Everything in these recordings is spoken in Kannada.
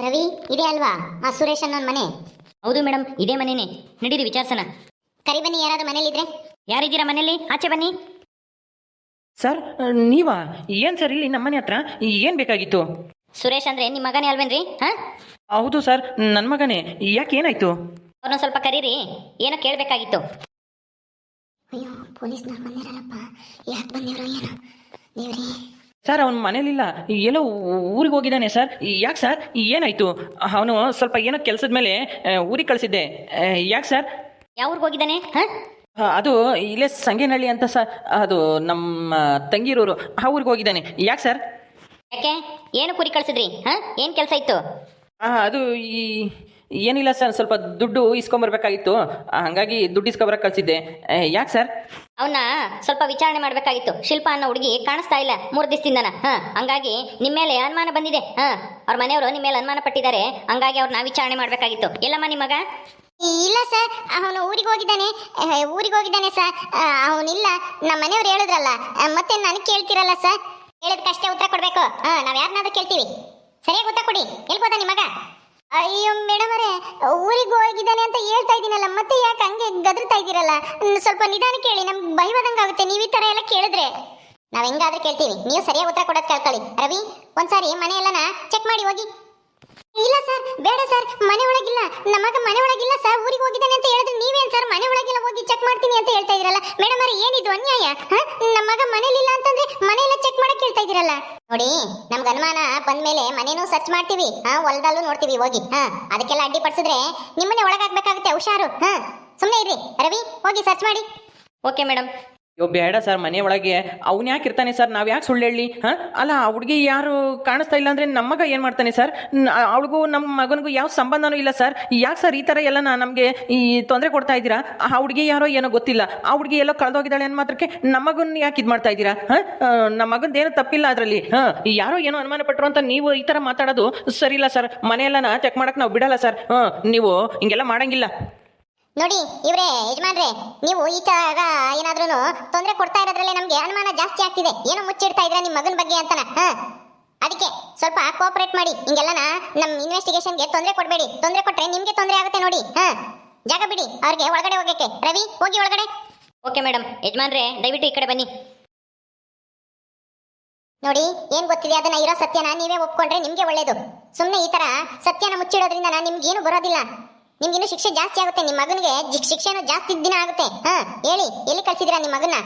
ರವಿ, ಇದೆ ಅಲ್ವಾ ಆ ಸುರೇಶ್ ಅನ್ನೋನ್ ಮನೆ? ಹೌದು ಮೇಡಮ್, ಇದೇ ಮನೇನೆ. ನಡೀರಿ ವಿಚಾರಿಸೋಣ. ಕರಿ ಬನ್ನಿ, ಯಾರಾದ್ರೂ ಮನೇಲಿದ್ರೆ. ಯಾರಿದ್ದೀರಾ ಮನೇಲಿ? ಆಚೆ ಬನ್ನಿ. ಸರ್, ನೀವಾ? ಏನು ಸರ್ ಇಲ್ಲಿ ನಮ್ಮನೆ ಹತ್ರ ಏನು ಬೇಕಾಗಿತ್ತು? ಸುರೇಶ್ ಅಂದ್ರೆ ನಿಮ್ಮ ಮಗನೇ ಅಲ್ವೇನ್ರಿ? ಹೌದು ಸರ್, ನನ್ನ ಮಗನೇ. ಯಾಕೆ ಏನಾಯ್ತು? ಅವ್ರನ್ನ ಸ್ವಲ್ಪ ಕರೀರಿ, ಏನೋ ಕೇಳಬೇಕಾಗಿತ್ತು. ಅಯ್ಯೋ, ಪೊಲೀಸ್ನವ್ರು ಬಂದಿರಲ್ಲಪ್ಪ. ಯಾಕೆ ಬಂದಿರೋ ಏನೋ ದೇವ್ರಿ. ಸರ್, ಅವನ ಮನೇಲಿಲ್ಲ, ಎಲ್ಲೋ ಊರಿಗೆ ಹೋಗಿದ್ದಾನೆ ಸರ್. ಯಾಕೆ ಸರ್, ಏನಾಯ್ತು? ಅವನು ಸ್ವಲ್ಪ ಏನೋ ಕೆಲಸದ ಮೇಲೆ ಊರಿಗೆ ಕಳಿಸಿದ್ದೆ. ಯಾಕೆ ಸರ್? ಯಾವ ಊರಿಗೆ ಹೋಗಿದ್ದಾನೆ? ಅದು ಇಲ್ಲೇ ಸಂಗೇನಹಳ್ಳಿ ಅಂತ ಸರ್. ಅದು ನಮ್ಮ ತಂಗಿರೋರು. ಆ ಊರಿಗೆ ಹೋಗಿದ್ದಾನೆ. ಯಾಕೆ ಸರ್? ಯಾಕೆ, ಏನು ಕುರಿ ಕಳ್ಸಿದ್ರಿ? ಏನು ಕೆಲಸ ಇತ್ತು? ಅದು ಏನಿಲ್ಲ ಸರ್, ಸ್ವಲ್ಪ ದುಡ್ಡು ಇಸ್ಕೊಂಬರ್ಬೇಕಾಗಿತ್ತು. ಹಾಗಾಗಿ ದುಡ್ಡು ಇಸ್ಕೊಬರಕ್ಕೆ ಕಳಿಸಿದ್ದೆ. ಯಾಕೆ ಸರ್? ಅವನ್ನ ಸ್ವಲ್ಪ ವಿಚಾರಣೆ ಮಾಡಬೇಕಾಗಿತ್ತು. ಶಿಲ್ಪ ಅನ್ನೋ ಹುಡುಗಿ ಕಾಣಿಸ್ತಾ ಇಲ್ಲ 3 ದಿವಸದಿಂದನ. ಹಂಗಾಗಿ ನಿಮ್ಮ ಮೇಲೆ ಅನುಮಾನ ಬಂದಿದೆ. ಅವ್ರ ಮನೆಯವರು ನಿಮ್ಮ ಮೇಲೆ ಅನುಮಾನ ಪಟ್ಟಿದ್ದಾರೆ. ಹಂಗಾಗಿ ಅವ್ರನ್ನ ವಿಚಾರಣೆ ಮಾಡಬೇಕಾಗಿತ್ತು. ಎಲ್ಲಮ್ಮ ನಿಮ್ಮ ಮಗ? ಇಲ್ಲ ಸರ್, ಅವನು ಊರಿಗೆ ಹೋಗಿದ್ದಾನೆ ಸರ್. ಅವನಿಲ್ಲ, ನಮ್ಮ ಮನೆಯವ್ರು ಹೇಳಿದ್ರಲ್ಲ. ಮತ್ತೆ ನನಗೆ ಕೇಳ್ತಿರಲ್ಲ ಸರ್. ಹೇಳಿದಕ್ಕಷ್ಟೇ ಉತ್ತರ ಕೊಡ್ಬೇಕು. ನಾವ್ ಯಾರನ್ನಾದ್ರೂ ಕೇಳ್ತೀವಿ. ಸರಿಯಾಗಿ ಉತ್ತರ ಕೊಡಿ. ಎಲ್ಬೋದ ನಿಮ್ಮ ಮಗ? ಅಯ್ಯೋ ಮೇಡಮ್ ಅವರೇ, ಊರಿಗೆ ಹೋಗಿದ್ದಾನೆ ಅಂತ ಹೇಳ್ತಾ ಇದ್ದೀನಲ್ಲ, ಮತ್ತೆ ಯಾಕೆ ಹಂಗೆ ಗದರ್ತಾ ಇದ್ದೀರಲ್ಲ? ಸ್ವಲ್ಪ ನಿಧಾನ ಕೇಳಿ, ನಮ್ಗೆ ಭಯವಾದಂಗೆ ಆಗುತ್ತೆ ನೀವು ಈ ಥರ ಎಲ್ಲ ಕೇಳಿದ್ರೆ. ನಾವು ಹೆಂಗಾದ್ರೂ ಕೇಳ್ತೀವಿ, ನೀವು ಸರಿಯಾಗಿ ಉತ್ತರ ಕೊಡೋದು ಕೇಳ್ಕೊಳ್ಳಿ. ರವಿ, ಒಂದ್ಸಾರಿ ಮನೆ ಎಲ್ಲನ ಚೆಕ್ ಮಾಡಿ ಹೋಗಿ. ಇಲ್ಲ ಸರ್, ಬೇಡ ಸರ್, ಮನೆ ಒಳಗಿಲ್ಲ. ನಮ್ಮ ಮಗ ಮನೆ ಒಳಗಿಲ್ಲ ಸರ್. ಊರಿಗೆ ಹೋಗಿದ್ದಾನೆ ಅಂತ ಹೇಳಿದ್ರೆ ನೀವೇನ್ ಸರ್ ಮನೆ ಒಳಗೆಲ್ಲ ಹೋಗಿ ಚೆಕ್ ಮಾಡ್ತೀನಿ ಅಂತ ಹೇಳ್ತಾ ಇದೀರಲ್ಲ? ಮೇಡಮ್ ಅವ್ರೆ, ಏನಿದು ಅನ್ಯಾಯ? ನಮ್ಮ ಮಗ ಮನೇಲಿಲ್ಲ ಅಂತಂದ್ರೆ ಮನೆಯೆಲ್ಲ ಚೆಕ್ ಮಾಡಕ್ ಹೇಳ್ತಾ ಇದೀರಲ್ಲ. ನೋಡಿ, ನಮ್ಗೆ ಅನುಮಾನ ಬಂದ್ಮೇಲೆ ಮನೇನು ಸರ್ಚ್ ಮಾಡ್ತೀವಿ, ಹೊಲದಲ್ಲೂ ನೋಡ್ತೀವಿ ಹೋಗಿ. ಅದಕ್ಕೆಲ್ಲ ಅಡ್ಡಿ ಪಡಿಸಿದ್ರೆ ನಿಮ್ಮನ್ನೇ ಒಳಗಾಗ್ಬೇಕಾಗುತ್ತೆ. ಹುಷಾರು. ಸುಮ್ಮನೆ ಇರ್ರಿ. ರವಿ, ಹೋಗಿ ಸರ್ಚ್ ಮಾಡಿ. Okay madam. ಅಯ್ಯೋ ಬೇಡ ಸರ್, ಮನೆ ಒಳಗೆ ಅವ್ನು ಯಾಕೆ ಇರ್ತಾನೆ ಸರ್? ನಾವು ಯಾಕೆ ಸುಳ್ಳು ಹೇಳಿ? ಅಲ್ಲ, ಆ ಹುಡುಗಿ ಯಾರು ಕಾಣಿಸ್ತಾ ಇಲ್ಲ ಅಂದರೆ ನಮ್ಮ ಮಗ ಏನು ಮಾಡ್ತಾನೆ ಸರ್? ಅವಳಿಗೂ ನಮ್ಮ ಮಗನಿಗೂ ಯಾವ ಸಂಬಂಧನೂ ಇಲ್ಲ ಸರ್. ಯಾಕೆ ಸರ್ ಈ ಥರ ಎಲ್ಲ ನಮಗೆ ಈ ತೊಂದರೆ ಕೊಡ್ತಾ ಇದ್ದೀರಾ? ಆ ಹುಡುಗಿ ಯಾರೋ ಏನೋ ಗೊತ್ತಿಲ್ಲ, ಆ ಹುಡುಗಿ ಎಲ್ಲೋ ಕಳೆದೋಗಿದ್ದಾಳೆ ಅನ್ನೋ ಮಾತ್ರಕ್ಕೆ ನಮ್ಮ ಮಗನ ಯಾಕೆ ಇದು ಮಾಡ್ತಾ ಇದ್ದೀರಾ? ನಮ್ಮ ಮಗಂದೇನು ತಪ್ಪಿಲ್ಲ ಅದರಲ್ಲಿ. ಯಾರೋ ಏನೋ ಅನುಮಾನ ಪಟ್ಟರು ಅಂತ ನೀವು ಈ ಥರ ಮಾತಾಡೋದು ಸರಿ ಇಲ್ಲ ಸರ್. ಮನೆಯೆಲ್ಲ ಚೆಕ್ ಮಾಡಕ್ಕೆ ನಾವು ಬಿಡಲ್ಲ ಸರ್. ನೀವು ಹಿಂಗೆಲ್ಲ ಮಾಡಂಗಿಲ್ಲ. ನೋಡಿ ಇವ್ರೆ ಯಜಮಾನ್ರೆ, ನೀವು ಈ ತರ ಏನಾದ್ರೂ ತೊಂದರೆ ಕೊಡ್ತಾ ಇರೋದ್ರಲ್ಲೇ ನಮ್ಗೆ ಅನುಮಾನ ಜಾಸ್ತಿ ಆಗ್ತಿದೆ. ಏನೋ ಮುಚ್ಚಿಡ್ತಾ ಇದ್ರ ನಿಮ್ ಮಗನ ಬಗ್ಗೆ ಅಂತನ. ಅದಕ್ಕೆ ಸ್ವಲ್ಪ ಕೋಆಪರೇಟ್ ಮಾಡಿ. ಹಿಂಗೆಲ್ಲನ ನಮ್ ಇನ್ವೆಸ್ಟಿಗೇಷನ್ಗೆ ತೊಂದರೆ ಕೊಡಬೇಡಿ. ತೊಂದರೆ ಕೊಟ್ರೆ ನಿಮ್ಗೆ ತೊಂದರೆ ಆಗುತ್ತೆ ನೋಡಿ. ಜಾಗ ಬಿಡಿ ಅವ್ರಿಗೆ ಒಳಗಡೆ ಹೋಗಕ್ಕೆ. ರವಿ, ಹೋಗಿ ಒಳಗಡೆ. Okay madam. ಯಜಮಾನ್ರೆ, ದಯವಿಟ್ಟು ಈ ಕಡೆ ಬನ್ನಿ. ನೋಡಿ, ಏನ್ ಗೊತ್ತಿದೆ ಅದನ್ನ ಇರೋ ಸತ್ಯನ ನೀವೇ ಒಪ್ಕೊಂಡ್ರೆ ನಿಮ್ಗೆ ಒಳ್ಳೇದು. ಸುಮ್ನೆ ಈ ತರ ಸತ್ಯನ ಮುಚ್ಚಿಡೋದ್ರಿಂದ ನಿಮ್ಗೇನು ಬರೋದಿಲ್ಲ. ನಿಮ್ಗಿನ್ನು ಶಿಕ್ಷೆ ಜಾಸ್ತಿ ಆಗುತ್ತೆ. ನಿಮ್ಮ ಮಗನಿಗೆ ಶಿಕ್ಷೆನೂ ಜಾಸ್ತಿ ದಿನ ಆಗುತ್ತೆ. ಹೇಳಿ, ಎಲ್ಲಿ ಕಳ್ಸಿದಿರಾ ನಿಮ್ಮ ಮಗನ್ನ?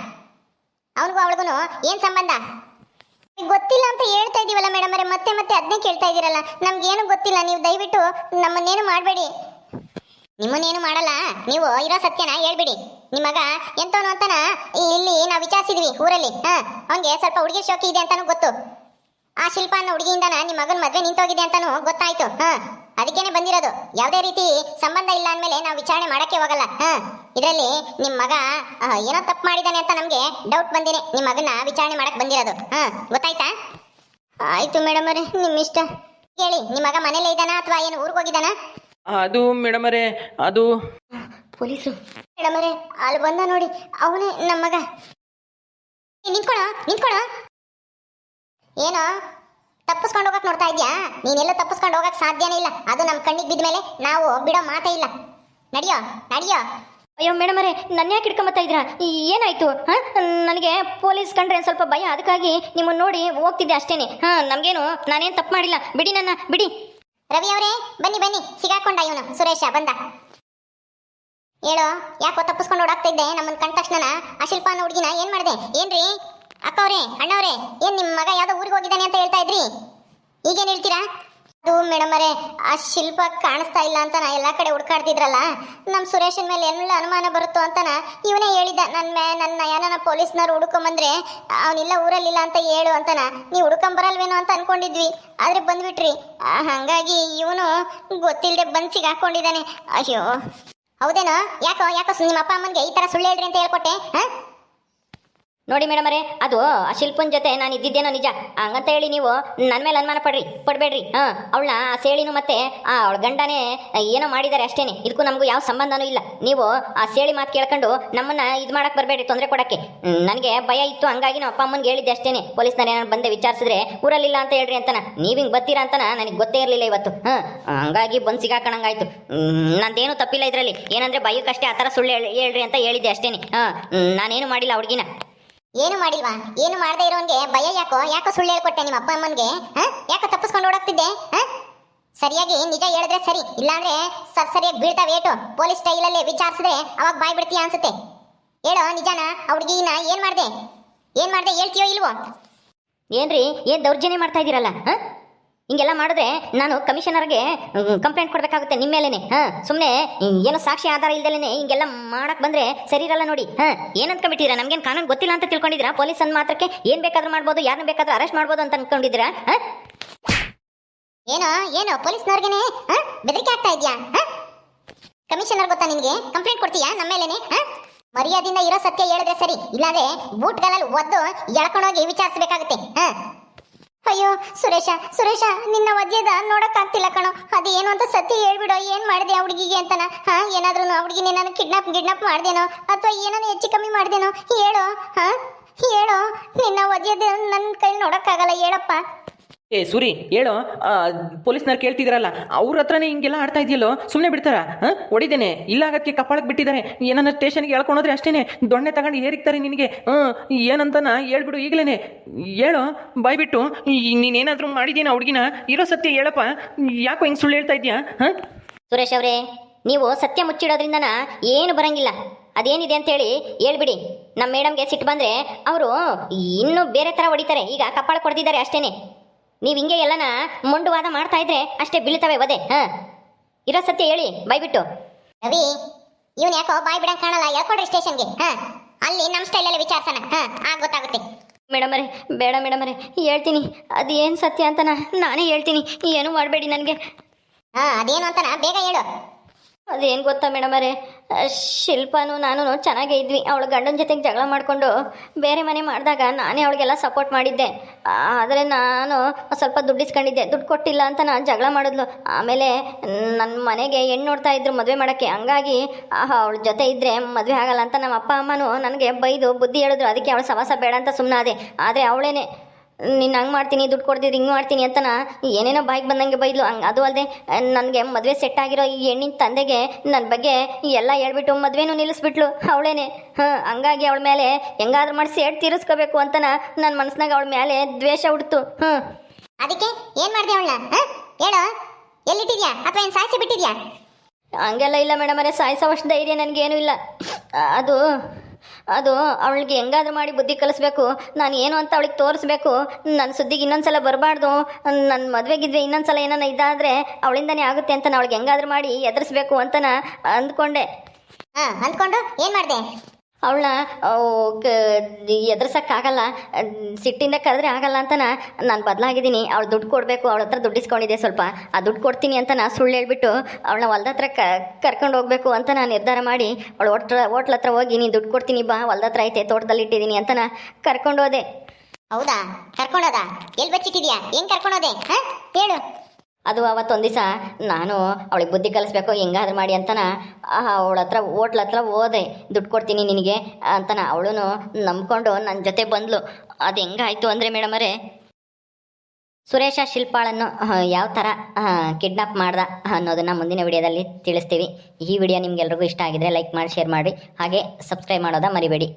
ಅವನಿಗೂ ಅವಳಿಗೂ ಏನ್ ಸಂಬಂಧ? ಗೊತ್ತಿಲ್ಲ ಅಂತ ಹೇಳ್ತಾ ಇದೀವಲ್ಲ ಮೇಡಮ್ ಅವರೇ, ಮತ್ತೆ ಮತ್ತೆ ಅದನ್ನೇ ಕೇಳ್ತಾ ಇದೀರಲ್ಲ. ನಮ್ಗೇನು ಗೊತ್ತಿಲ್ಲ. ನೀವು ದಯವಿಟ್ಟು ನಮ್ಮನ್ನೇನು ಮಾಡಬೇಡಿ. ನಿಮ್ಮನ್ನೇನು ಮಾಡಲ್ಲ. ನೀವು ಇರೋ ಸತ್ಯನ ಹೇಳ್ಬಿಡಿ. ನಿಮ್ಮ ಮಗ ಎಂತವನು ಅಂತಾನ ಇಲ್ಲಿ ನಾವು ವಿಚಾರಿಸಿದ್ವಿ ಊರಲ್ಲಿ. ಅವನಿಗೆ ಸ್ವಲ್ಪ ಹುಡುಗಿ ಶೋಕಿ ಇದೆ ಅಂತಾನು ಗೊತ್ತು. ಆ ಶಿಲ್ಪ ಅನ್ನೋ ಹುಡುಗಿಯಿಂದನ ನಿಮ್ಮ ಮಗನ ಮದ್ವೆ ನಿಂತೋಗಿದೆ ಅಂತಾನು ಗೊತ್ತಾಯ್ತು. ಅದಕ್ಕೇನೆ ಬಂದಿರೋದು. ಯಾವುದೇ ರೀತಿ ಸಂಬಂಧ ಇಲ್ಲ ಅಂದ್ಮೇಲೆ ನಾವು ವಿಚಾರಣೆ ಮಾಡಕ್ಕೆ ಹೋಗಲ್ಲ. ಇದರಲ್ಲಿ ನಿಮ್ಮ ಮಗ ಏನೋ ತಪ್ಪು ಮಾಡಿದಾನೆ ಅಂತ ನಮ್ಗೆ ಡೌಟ್ ಬಂದಿದೆ. ನಿಮ್ಮ ಮಗನ ವಿಚಾರಣೆ ಮಾಡಕ್ ಬಂದಿರೋದು. ಗೊತ್ತಾಯ್ತಾ? ಆಯ್ತು ಮೇಡಮ್ ಅವರೇ, ನಿಮ್ ಇಷ್ಟ. ಹೇಳಿ, ನಿಮ್ಮ ಮಗ ಮನೇಲೇ ಇದ್ದಾನಾ ಅಥವಾ ಏನು ಊರಿಗೆ ಹೋಗಿದ್ದಾನಾ? ಅದು ಮೇಡಮ್ ಅವರೇ, ಅದು ಪೊಲೀಸು. ಮೇಡಮ್ ಅವರೇ, ಅಲ್ಲಿ ಬಂದ ನೋಡಿ, ಅವನೇ ನಮ್ಮ ಮಗ. ನಿಂತ್ಕೊಳ್ಳೋ. ಏನೋ ತಪ್ಪಿಸ್ಕೊಂಡು ಹೋಗಕ್ ನೋಡ್ತಾ ಇದ್ಯಾ? ನೀನೆಲ್ಲ ತಪ್ಪಿಸ್ಕೊಂಡು ಹೋಗಕ್ ಸಾಧ್ಯನೇ ಇಲ್ಲ. ಅದು ನಮ್ಮ ಕಣ್ಣಿಗೆ ಬಿದ್ದ ಮೇಲೆ ನಾವು ಬಿಡೋ ಮಾತೇ ಇಲ್ಲ. ನಡಿಯೋ. ಅಯ್ಯೋ ಮೇಡಮ್ ಅವರೇ, ನನ್ನ ಯಾಕೆ ಹಿಡ್ಕೊಂಬತ್ತಾ ಇದ್ದೀರಾ? ಏನಾಯ್ತು? ನನಗೆ ಪೊಲೀಸ್ ಕಂಡ್ರೆ ಸ್ವಲ್ಪ ಭಯ. ಅದಕ್ಕಾಗಿ ನಿಮ್ಮನ್ನು ನೋಡಿ ಹೋಗ್ತಿದ್ದೆ ಅಷ್ಟೇನೆ. ನಮಗೇನು, ನಾನೇನು ತಪ್ಪು ಮಾಡಿಲ್ಲ. ಬಿಡಿ, ನನ್ನ ಬಿಡಿ. ರವಿ ಅವರೇ, ಬನ್ನಿ. ಸಿಗಾಕೊಂಡ ಇವನು ಸುರೇಶ ಬಂದ. ಹೇಳೋ, ಯಾಕೋ ತಪ್ಪಿಸ್ಕೊಂಡು ಓಡಾಗ್ತಾ ಇದ್ದೆ? ನಮ್ಮನ್ನ ಕಂಡ ತಕ್ಷಣ ಆ ಶಿಲ್ಪ ಅನ್ನೋ ಹುಡುಗಿನ ಏನ್ ಮಾಡಿದೆ? ಏನ್ರಿ ಅಕ್ಕವ್ರೆ, ಅಣ್ಣವ್ರೆ, ಏನ್ ನಿಮ್ಮ ಮಗ ಯಾವ್ದೋ ಊರಿಗೆ ಹೋಗಿದ್ದಾನೆ ಅಂತ ಹೇಳ್ತಾ ಇದ್ರಿ, ಈಗೇನ್ ಹೇಳ್ತೀರಾ? ಅದು ಮೇಡಮ್ ಅವರೇ, ಆ ಶಿಲ್ಪ ಕಾಣಿಸ್ತಾ ಇಲ್ಲ ಅಂತ ಎಲ್ಲಾ ಕಡೆ ಹುಡ್ಕಾಡ್ತಿದ್ರಲ್ಲ, ನಮ್ ಸುರೇಶನ್ ಮೇಲೆ ಎಲ್ಲ ಅನುಮಾನ ಬರುತ್ತೋ ಅಂತನ ಇವನೇ ಹೇಳಿದ್ದ. ನನ್ನ ಯಾರನ್ನ ಪೊಲೀಸ್ನವ್ರು ಹುಡ್ಕೊಂಬಂದ್ರೆ ಅವನಿಲ್ಲ ಊರಲ್ಲಿಲ್ಲ ಅಂತ ಹೇಳು ಅಂತನ. ನೀವು ಹುಡ್ಕೊಂಬರಲ್ವೇನೋ ಅಂತ ಅನ್ಕೊಂಡಿದ್ವಿ, ಆದ್ರೆ ಬಂದ್ಬಿಟ್ರಿ. ಹಂಗಾಗಿ ಇವನು ಗೊತ್ತಿಲ್ಲದೆ ಬಂದ್ ಸಿಗಾಕೊಂಡಿದ್ದಾನೆ. ಅಯ್ಯೋ, ಹೌದೇನೋ? ಯಾಕೋ ನಿಮ್ಮ ಅಪ್ಪ ಅಮ್ಮನ್ಗೆ ಈ ತರ ಸುಳ್ಳು ಹೇಳ್ರಿ ಅಂತ ಹೇಳ್ಕೊಟ್ಟೆ? ನೋಡಿ ಮೇಡಮರೇ, ಅದು ಆ ಶಿಲ್ಪನ್ ಜೊತೆ ನಾನು ಇದ್ದಿದ್ದೇನೋ ನಿಜ, ಹಂಗಂತ ಹೇಳಿ ನೀವು ನನ್ನ ಮೇಲೆ ಅನುಮಾನ ಪಡಬೇಡ್ರಿ. ಅವಳನ್ನ ಆ ಸೇಳಿನೂ ಮತ್ತೆ ಅವಳ ಗಂಡನೇ ಏನೋ ಮಾಡಿದ್ದಾರೆ ಅಷ್ಟೇನೆ, ಇದಕ್ಕೂ ನಮಗೂ ಯಾವ ಸಂಬಂಧನೂ ಇಲ್ಲ. ನೀವು ಆ ಸೇಳಿ ಮಾತು ಕೇಳ್ಕೊಂಡು ನಮ್ಮನ್ನ ಇದು ಮಾಡಕ್ ಬರಬೇಡ್ರಿ, ತೊಂದರೆ ಕೊಡಕ್ಕೆ. ನನಗೆ ಭಯ ಇತ್ತು, ಹಂಗಾಗಿ ನಮ್ಮ ಅಪ್ಪ ಅಮ್ಮನಿಗೆ ಹೇಳಿದ್ದೆ ಅಷ್ಟೇನೆ. ಪೊಲೀಸ್ನವ್ರು ಏನಾರು ಬಂದೆ ವಿಚಾರಿಸಿದ್ರೆ ಊರಲ್ಲಿಲ್ಲ ಅಂತ ಹೇಳ್ರಿ ಅಂತನ, ನೀವು ಹಿಂಗೆ ಬರ್ತೀರಾ ಅಂತನ ನನಗೆ ಗೊತ್ತೇ ಇರಲಿಲ್ಲ ಇವತ್ತು. ಹಂಗಾಗಿ ಬಂದು ಸಿಗಾಕಣಂಗಾಯ್ತು. ನಂದೇನು ತಪ್ಪಿಲ್ಲ ಇದರಲ್ಲಿ, ಏನಂದ್ರೆ ಭಯಕ್ಕಷ್ಟೇ ಆ ಥರ ಸುಳ್ಳು ಹೇಳ್ರಿ ಅಂತ ಹೇಳಿದ್ದೆ ಅಷ್ಟೇನೆ. ನಾನೇನು ಮಾಡಿಲ್ಲ ಹುಡುಗಿನ. ಏನು ಮಾಡಿಲ್ವಾ? ಏನು ಮಾಡದೇ ಇರೋನ್ಗೆ ಭಯ ಯಾಕೋ ಸುಳ್ಳು ಹೇಳ್ಕೊಟ್ಟೆ ನಿಮ್ಮ ಅಪ್ಪ ಅಮ್ಮನ್ಗೆ? ಯಾಕೋ ತಪ್ಪಿಸ್ಕೊಂಡು ಓಡಾಗ್ತಿದ್ದೆ? ಸರಿಯಾಗಿ ನಿಜ ಹೇಳಿದ್ರೆ ಸರಿ, ಇಲ್ಲಾಂದ್ರೆ ಸರಿಯಾಗಿ ಬೀಳ್ತಾವೆ ಏಟು. ಪೊಲೀಸ್ ಸ್ಟೈಲಲ್ಲಿ ವಿಚಾರಿಸಿದ್ರೆ ಅವಾಗ ಬಾಯ್ ಬಿಡ್ತೀಯ ಅನ್ಸುತ್ತೆ. ಹೇಳೋ ನಿಜಾನ, ಆ ಹುಡುಗಿನ ಏನ್ ಮಾಡ್ದೆ ಹೇಳ್ತೀಯೋ ಇಲ್ವೋ? ಏನ್ರಿ, ಏನ್ ದೌರ್ಜನ್ಯ ಮಾಡ್ತಾ ಇದ್ದೀರಲ್ಲ? ಹಿಂಗೆಲ್ಲ ಮಾಡಿದ್ರೆ ನಾನು ಕಮಿಷನರ್ಗೆ ಕಂಪ್ಲೇಂಟ್ ಕೊಡ್ಬೇಕಾಗುತ್ತೆ ನಿಮ್ಮ ಮೇಲೇನೆ. ಸುಮ್ಮನೆ ಏನೋ ಸಾಕ್ಷಿ ಆಧಾರ ಇಲ್ದಲೇನೆ ಹಿಂಗೆಲ್ಲ ಮಾಡಕ್ ಬಂದ್ರೆ ಸರಿ ಇರಲ್ಲ ನೋಡಿ. ಏನಂತ ಕಂಬಿಟ್ಟಿರಾ? ನಮ್ಗೇನು ಕಾನೂನು ಗೊತ್ತಿಲ್ಲ ಅಂತ ತಿಳ್ಕೊಂಡಿದ್ದೀರಾ? ಪೊಲೀಸ್ ಅಂದ್ ಮಾತ್ರಕ್ಕೆ ಏನ್ ಬೇಕಾದ್ರೂ ಮಾಡ್ಬೋದು, ಯಾರನ್ನ ಬೇಕಾದ್ರೂ ಅರೆಸ್ಟ್ ಮಾಡ್ಬೋದು ಅಂತ ಅನ್ಕೊಂಡಿದ್ದೀರಾ? ಏನೋ ಪೊಲೀಸ್ನವ್ರಿಗೇನೆ ಬೆದರಿಕೆ ಆಗ್ತಾ ಇದ್ಯಾ? ಕಮಿಷನರ್ ಗೊತ್ತಾ ನಿನ್ಗೆ? ಕಂಪ್ಲೇಂಟ್ ಕೊಡ್ತೀಯಾ ನಮ್ಮ ಮೇಲೇನೆ? ಮರ್ಯಾದಿಂದ ಇರೋ ಸತ್ಯ ಹೇಳಿದ್ರೆ ಸರಿ, ಇಲ್ಲಾಂದ್ರೆ ಬೂಟ್ಗಳಲ್ಲಿ ಒದ್ದು ಎಳ್ಕೊಂಡೋಗಿ ವಿಚಾರಿಸಬೇಕಾಗುತ್ತೆ. ಅಯ್ಯೋ ಸುರೇಶ, ನಿನ್ನ ಒದ್ದೆದ ನೋಡಕ್ ಆಗ್ತಿಲ್ಲ ಕಣೋ. ಅದೇನು ಅಂತ ಸತ್ಯ ಹೇಳ್ಬಿಡೋ. ಏನ್ ಮಾಡಿದೆ ಆ ಹುಡುಗಿಗೆ ಅಂತನ? ಏನಾದ್ರೂ ಆ ಹುಡುಗಿನ ನಾನು ಕಿಡ್ನಾಪ್ ಮಾಡ್ದೇನೋ ಅಥವಾ ಏನಾನು ಹೆಚ್ಚು ಕಮ್ಮಿ ಮಾಡ್ದೇನೋ? ಹೇಳೋ ನಿನ್ನ ಒದ್ದೆದ ನನ್ನ ಕೈ ನೋಡಕ್ಕಾಗಲ್ಲ, ಹೇಳಪ್ಪ. ಸೂರಿ ಹೇಳೋ, ಪೊಲೀಸ್ನವ್ರು ಕೇಳ್ತಿದ್ರಲ್ಲ, ಅವ್ರ ಹತ್ರನೇ ಹಿಂಗೆಲ್ಲ ಆಡ್ತಾ ಇದೆಯಲ್ಲೋ, ಸುಮ್ಮನೆ ಬಿಡ್ತಾರ? ಹೊಡಿದೇನೆ ಇಲ್ಲ, ಆಗಕ್ಕೆ ಕಪಾಳಕ್ಕೆ ಬಿಟ್ಟಿದ್ದಾರೆ. ಏನನ್ನ ಸ್ಟೇಷನ್ಗೆ ಹೇಳ್ಕೊಂಡ್ರೆ ಅಷ್ಟೇನೆ ದೊಣ್ಣೆ ತಗೊಂಡು ಹೇರಿಕ್ತಾರೆ ನಿನಗೆ. ಏನಂತನ ಹೇಳ್ಬಿಡು ಈಗಲೇ. ಹೇಳೋ ಬಾಯ್ಬಿಟ್ಟು, ನೀನೇನಾದರೂ ಮಾಡಿದ್ದೀನ ಹುಡುಗಿನ? ಇರೋ ಸತ್ಯ ಹೇಳಪ್ಪ, ಯಾಕೋ ಹಿಂಗೆ ಸುಳ್ಳು ಹೇಳ್ತಾ ಇದೆಯಾ? ಸುರೇಶ್ ಅವರೇ, ನೀವು ಸತ್ಯ ಮುಚ್ಚಿಡೋದ್ರಿಂದನ ಏನು ಬರಂಗಿಲ್ಲ. ಅದೇನಿದೆ ಅಂತೇಳಿ ಹೇಳ್ಬಿಡಿ. ನಮ್ಮ ಮೇಡಮ್ಗೆ ಸಿಟ್ಟು ಬಂದರೆ ಅವರು ಇನ್ನೂ ಬೇರೆ ಥರ ಹೊಡಿತಾರೆ. ಈಗ ಕಪಾಳ ಕೊಡ್ತಿದ್ದಾರೆ ಅಷ್ಟೇನೆ. ನೀವು ಹಿಂಗೆ ಎಲ್ಲನ ಮೊಂಡುವಾದ ಮಾಡ್ತಾ ಇದ್ರೆ ಅಷ್ಟೇ ಬೀಳ್ತವೆ ವದೆ. ಇರೋ ಸತ್ಯ ಹೇಳಿ ಬಾಯ್ಬಿಟ್ಟು. ರವಿ, ಇವನ್ ಯಾಕೋ ಬಾಯ್ ಬಿಡಂಗ್ ಕಾಣಲ್ಲ, ಹೇಳ್ಕೊಡ್ರಿ ಸ್ಟೇಷನ್ಗೆ. ಅಲ್ಲಿ ನಮ್ಮ ಸ್ಟೈಲಲ್ಲಿ ವಿಚಾರಿಸೋಣ, ಆಗ ಗೊತ್ತಾಗುತ್ತೆ. ಮೇಡಮರೇ, ಬೇಡ ಮೇಡಮರೇ, ಹೇಳ್ತೀನಿ. ಅದು ಏನು ಸತ್ಯ ಅಂತ ನಾನೇ ಹೇಳ್ತೀನಿ, ಏನೂ ಮಾಡಬೇಡಿ ನನಗೆ. ಅದೇನು ಅಂತನ ಬೇಗ ಹೇಳು. ಅದೇನು ಗೊತ್ತಾ ಮೇಡಮರೇ, ಶಿಲ್ಪಾನು ನಾನು ಚೆನ್ನಾಗೇ ಇದ್ವಿ. ಅವಳ ಗಂಡನ ಜೊತೆಗೆ ಜಗಳ ಮಾಡಿಕೊಂಡು ಬೇರೆ ಮನೆ ಮಾಡಿದಾಗ ನಾನೇ ಅವಳಿಗೆಲ್ಲ ಸಪೋರ್ಟ್ ಮಾಡಿದ್ದೆ. ಆದರೆ ನಾನು ಸ್ವಲ್ಪ ದುಡ್ಡು ಇಸ್ಕೊಂಡಿದ್ದೆ, ದುಡ್ಡು ಕೊಟ್ಟಿಲ್ಲ ಅಂತ ನಾನು ಜಗಳ ಮಾಡಿದ್ಲು. ಆಮೇಲೆ ನನ್ನ ಮನೆಗೆ ಹೆಣ್ಣು ನೋಡ್ತಾ ಇದ್ರು ಮದುವೆ ಮಾಡೋಕ್ಕೆ. ಹಂಗಾಗಿ ಅವಳ ಜೊತೆ ಇದ್ದರೆ ಮದುವೆ ಆಗಲ್ಲ ಅಂತ ನಮ್ಮ ಅಪ್ಪ ಅಮ್ಮನೂ ನನಗೆ ಬೈದು ಬುದ್ಧಿ ಹೇಳಿದ್ರು. ಅದಕ್ಕೆ ಅವಳು ಸವಾಸ ಬೇಡ ಅಂತ ಸುಮ್ಮನಾದೆ. ಆದರೆ ಅವಳೇನೆ ನೀನು ಹಂಗೆ ಮಾಡ್ತೀನಿ, ದುಡ್ಡು ಕೊಡ್ತಿದ್ರು, ಹಿಂಗೆ ಮಾಡ್ತೀನಿ ಅಂತ ಏನೇನೋ ಬಾಯಿಗೆ ಬಂದಂಗೆ ಬೈದ್ಲು. ಅದು ಅಲ್ಲದೆ ನನಗೆ ಮದುವೆ ಸೆಟ್ ಆಗಿರೋ ಈ ಹೆಣ್ಣಿನ ತಂದೆಗೆ ನನ್ನ ಬಗ್ಗೆ ಎಲ್ಲ ಹೇಳ್ಬಿಟ್ಟು ಮದುವೆನೂ ನಿಲ್ಲಿಸ್ಬಿಟ್ಲು ಅವಳೇನೆ. ಹಂಗಾಗಿ ಅವಳ ಮೇಲೆ ಹೆಂಗಾದ್ರೂ ಮಾಡಿ ಸೇಡ್ ತೀರಿಸ್ಕೋಬೇಕು ಅಂತ ನನ್ನ ಮನಸ್ಸಿನಾಗ ಅವಳ ಮೇಲೆ ದ್ವೇಷ ಹುಡ್ತು. ಅದಕ್ಕೆ ಏನು ಮಾಡಿದೆ ಅವಳನ್ನ? ಹೇಳು, ಎಲ್ಲಿಟ್ಟಿದ್ಯಾ ಅಥವಾ ಏನು ಸಾಯಿಸಿ ಬಿಟ್ಟಿದ್ಯಾ? ಹಂಗೆಲ್ಲ ಇಲ್ಲ ಮೇಡಮರೇ, ಸಾಯಿಸೋವಷ್ಟು ಧೈರ್ಯ ನನಗೇನೂ ಇಲ್ಲ. ಅದು ಅವಳಿಗೆ ಹೆಂಗಾದ್ರೂ ಮಾಡಿ ಬುದ್ಧಿ ಕಲಿಸ್ಬೇಕು. ನಾನು ಏನು ಅಂತ ಅವಳಿಗೆ ತೋರಿಸ್ಬೇಕು. ನನ್ನ ಸುದ್ದಿಗೆ ಇನ್ನೊಂದ್ಸಲ ಬರಬಾರ್ದು. ನನ್ನ ಮದುವೆಗಿದ್ರೆ ಇನ್ನೊಂದ್ಸಲ ಏನಾನ ಇದಾದರೆ ಅವಳಿಂದನೇ ಆಗುತ್ತೆ ಅಂತ ಅವಳಿಗೆ ಹೆಂಗಾದ್ರೂ ಮಾಡಿ ಎದುರಿಸ್ಬೇಕು ಅಂತ ಅಂದ್ಕೊಂಡೆ. ಅಂದ್ಕೊಂಡು ಏನು ಮಾಡಿದೆ? ಅವಳನ್ನ ಎದುರ್ಸೋಕ್ಕಾಗಲ್ಲ, ಸಿಟ್ಟಿಂದ ಕರೆದ್ರೆ ಆಗಲ್ಲ ಅಂತ ನಾನು ಬದಲಾಗಿದ್ದೀನಿ. ಅವಳು ದುಡ್ಡು ಕೊಡಬೇಕು, ಅವಳ ಹತ್ರ ದುಡ್ಡು ಇಸ್ಕೊಂಡಿದ್ದೆ ಸ್ವಲ್ಪ, ಆ ದುಡ್ಡು ಕೊಡ್ತೀನಿ ಅಂತ ಸುಳ್ಳು ಹೇಳ್ಬಿಟ್ಟು ಅವಳನ್ನ ಹೊಲ್ದ ಹತ್ರ ಕರ್ಕೊಂಡು ಹೋಗ್ಬೇಕು ಅಂತ ನಾನು ನಿರ್ಧಾರ ಮಾಡಿ ಅವಳು ಹೋಟ್ಲ ಹತ್ರ ಹೋಗಿ ನೀನು ದುಡ್ಡು ಕೊಡ್ತೀನಿ ಬಾ, ಹೊಲ್ದ ಹತ್ರ ಐತೆ ತೋಟದಲ್ಲಿ ಇಟ್ಟಿದ್ದೀನಿ ಅಂತ ಕರ್ಕೊಂಡು ಹೋದೆ. ಹೌದಾ? ಕರ್ಕೊಂಡೋದ? ಎಲ್ಲಿ ಬಚ್ಚಿಟ್ಟಿದ್ಯಾ? ಹೆಂಗೆ ಕರ್ಕೊಂಡೋದೆ ಹೇಳು. ಅದು ಅವತ್ತೊಂದು ದಿವಸ ನಾನು ಅವಳಿಗೆ ಬುದ್ಧಿ ಕಲಿಸ್ಬೇಕು ಹೆಂಗಾದ್ರೂ ಮಾಡಿ ಅಂತನ ಅವಳ ಹತ್ರ ಹೋಟ್ಲ ಹತ್ರ ಹೋದೆ. ದುಡ್ಡು ಕೊಡ್ತೀನಿ ನಿನಗೆ ಅಂತನ ಅವಳು ನಂಬ್ಕೊಂಡು ನನ್ನ ಜೊತೆ ಬಂದ್ಲು. ಅದು ಹೆಂಗಾಯ್ತು ಅಂದರೆ ಮೇಡಮರೇ, ಸುರೇಶ ಶಿಲ್ಪಾಳನ್ನು ಯಾವ ಥರ ಕಿಡ್ನಾಪ್ ಮಾಡ್ದ ಅನ್ನೋದನ್ನು ಮುಂದಿನ ವಿಡಿಯೋದಲ್ಲಿ ತಿಳಿಸ್ತೀವಿ. ಈ ವಿಡಿಯೋ ನಿಮ್ಗೆಲ್ರಿಗೂ ಇಷ್ಟ ಆಗಿದ್ರೆ ಲೈಕ್ ಮಾಡಿ, ಶೇರ್ ಮಾಡಿ, ಹಾಗೆ ಸಬ್ಸ್ಕ್ರೈಬ್ ಮಾಡೋದ ಮರಿಬೇಡಿ.